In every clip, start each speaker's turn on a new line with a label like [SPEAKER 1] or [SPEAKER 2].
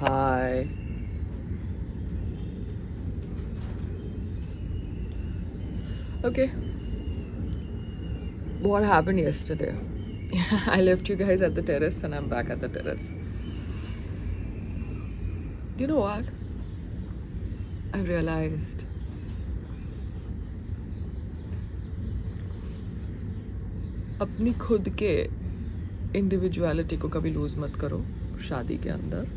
[SPEAKER 1] Hi. Okay, what happened yesterday? I left you guys at the terrace and I'm back at the terrace. Do you know what? I realized अपनी खुद के individuality को कभी loose मत करो शादी के अंदर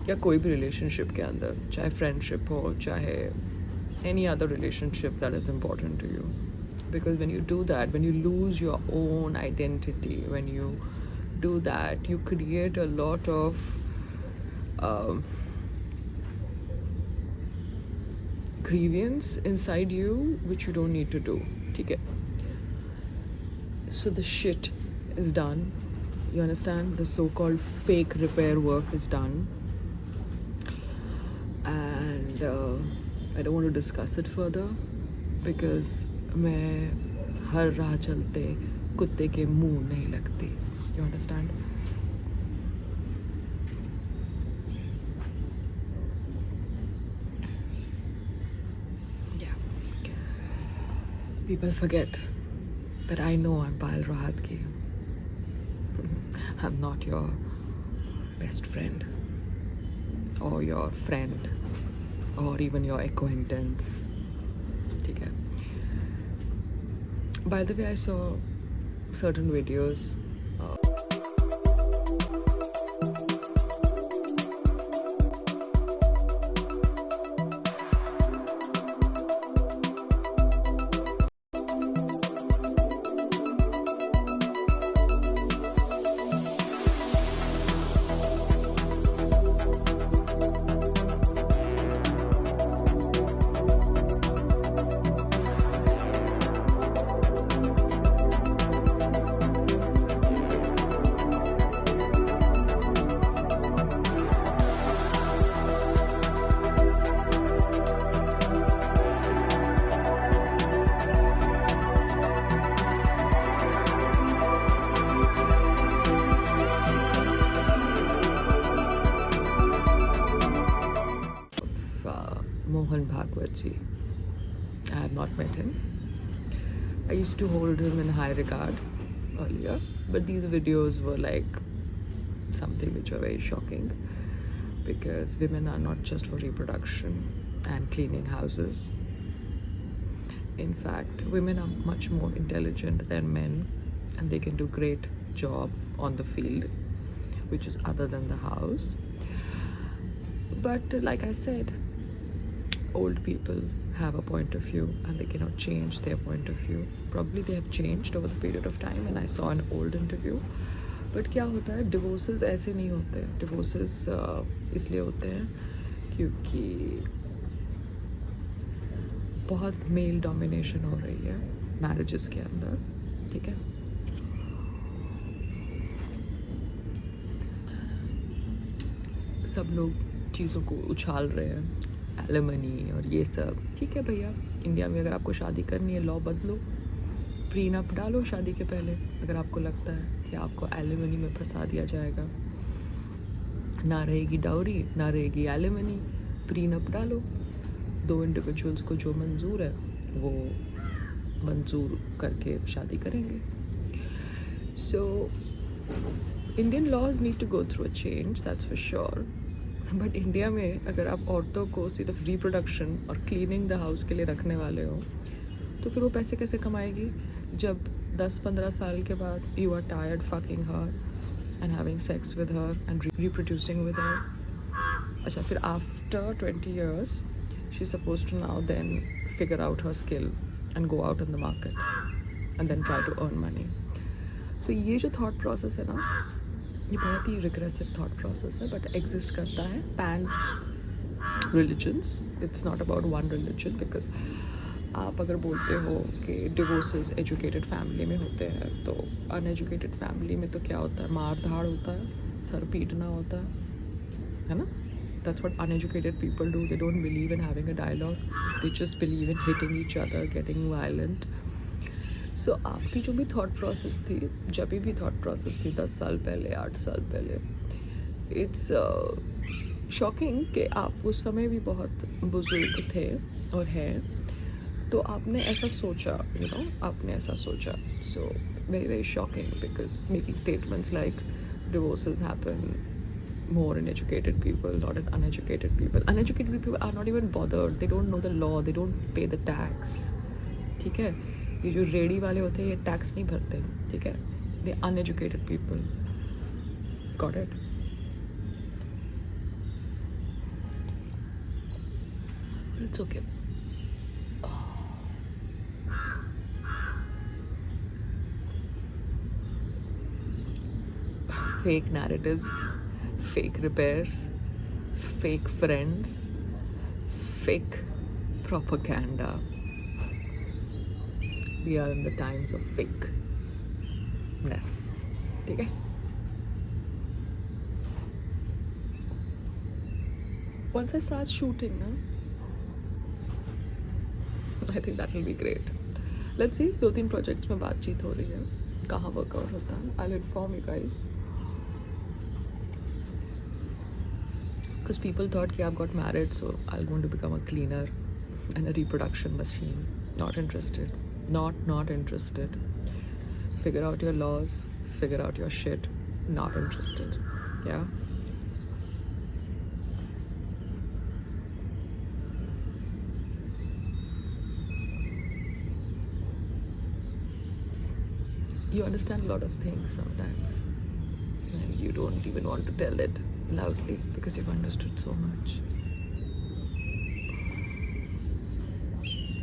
[SPEAKER 1] या कोई भी रिलेशनशिप के अंदर, चाहे फ्रेंडशिप हो, चाहे any other relationship that is important to you. Because when you do that, when you lose your own identity, when you do that, you create a lot of um, grievance inside you which you don't need to do. ठीक है? So the shit is done. You understand? The so-called fake repair work is done. And I don't want to discuss it further because मैं हर राह चलते कुत्ते के मुंह नहीं लगती. You understand? Yeah. People forget that I know I'm Payal Rohatgi. I'm not your best friend or your friend or even your acquaintance. ठीक है. By the way, I saw certain videos. Mohan Bhagwat ji. I have not met him. I used to hold him in high regard earlier, but these videos were like something which were very shocking because women are not just for reproduction and cleaning houses. In fact, women are much more intelligent than men and they can do great job on the field, which is other than the house. But like I said, old people have a point of view and they cannot change their point of view. Probably they have changed over the period of time and I saw an old interview. But क्या होता है, divorces ऐसे नहीं होते. Divorces इसलिए होते हैं क्योंकि बहुत मेल डोमिनेशन हो रही है मैरिजेस के अंदर. ठीक है. सब लोग चीज़ों को उछाल रहे हैं, एलिमनी और ये सब. ठीक है भैया, इंडिया में अगर आपको शादी करनी है, लॉ बदलो, प्रीनप डालो शादी के पहले. अगर आपको लगता है कि आपको एलिमनी में फंसा दिया जाएगा, ना रहेगी डाउरी, ना रहेगी एलिमनी, प्रीनप डालो. दो इंडिविजुअल्स को जो मंजूर है वो मंजूर करके शादी करेंगे. So Indian laws need to go through a change, that's for sure. But India में अगर आप औरतों को सिर्फ रिप्रोडक्शन और क्लीनिंग द हाउस के लिए रखने वाले हो तो फिर वो पैसे कैसे कमाएगी जब 10-15 साल के बाद you are tired fucking her and having sex with her and reproducing with her. अच्छा, फिर after 20 years she is suppose to now then figure out her skill and go out in the market and then try to earn money. So ये जो thought process है ना, ये बहुत ही regressive thought process है, बट एग्जिस्ट करता है pan religions. It's not about one religion. Because आप अगर बोलते हो कि डिवोर्सेस एजुकेटेड फैमिली में होते हैं तो अनएजुकेटेड फैमिली में तो क्या होता है, मार धाड़ होता है, सर पीटना होता है ना. That's what uneducated people do. They don't believe in having a dialogue. They just believe in hitting each other, getting violent. सो आपकी जो भी थॉट प्रोसेस थी, जब भी थॉट प्रोसेस थी 10 साल पहले, 8 साल पहले, इट्स शॉकिंग कि आप उस समय भी बहुत बुजुर्ग थे और हैं, तो आपने ऐसा सोचा, आपने ऐसा सोचा. So very very shocking because making statements like divorces happen more in educated people, not in uneducated people. Uneducated people are not even bothered. They don't know the law. They don't pay the tax. ठीक है, ये जो ready वाले होते हैं ये tax नहीं भरते. ठीक है, they uneducated people. Got it? But it's okay. Fake narratives, fake repairs, fake friends, fake propaganda. We are in the times of fakeness. ठीक है? Once I start shooting, na, I think that will be great. Let's see, 2-3 projects में बातचीत हो रही है, कहाँ workout होता है. I'll inform you guys. Because people thought कि I've got married, so I'm going to become a cleaner and a reproduction machine. Not interested. Not interested. Figure out your laws. Figure out your shit. Not interested. Yeah. You understand a lot of things sometimes, and you don't even want to tell it loudly because you've understood so much.